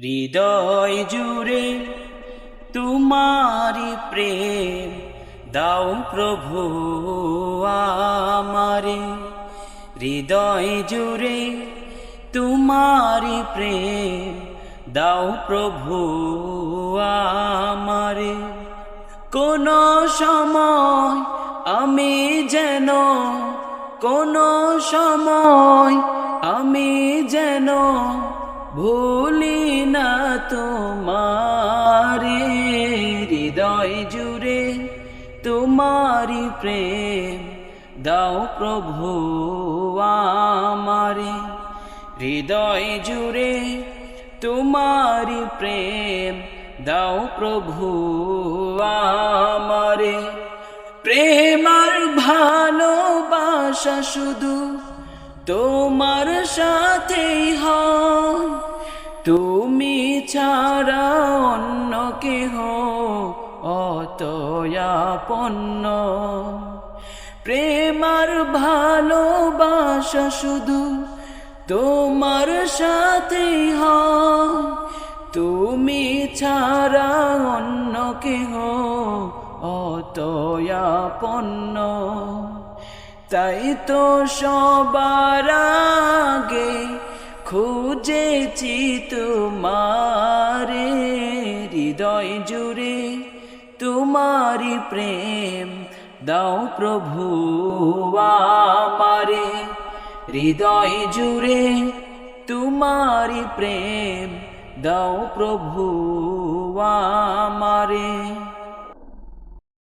হৃদয় জুড়ে তোমারি প্রেম দাও প্রভু আমারে। হৃদয় জুড়ে তোমারি প্রেম দাও প্রভু আমারে। কোন সময় আমি যেন ভুলি না তোমারে। হৃদয় জুড়ে তোমারি প্রেম দাও প্রভু আমারে। হৃদয় জুড়ে তোমারি প্রেম দাও প্রভু আমারে। প্রেম আর ভালোবাসা শুধু তোমার সাথেই হয়, তুমি ছাড়া অন্য কেহ অতয়াপন্ন। প্রেম আর ভালোবাসা শুধু তোমার সাথেই হয়, তুমি ছাড়া অন্য কেহ অতয়াপন্ন। তাই তো সবার আগে খুঁজেছি তোমারে। হৃদয় জুড়ে তোমারি প্রেম দাও প্রভু আমারে। হৃদয় জুড়ে তোমারি প্রেম দাও প্রভু আমারে।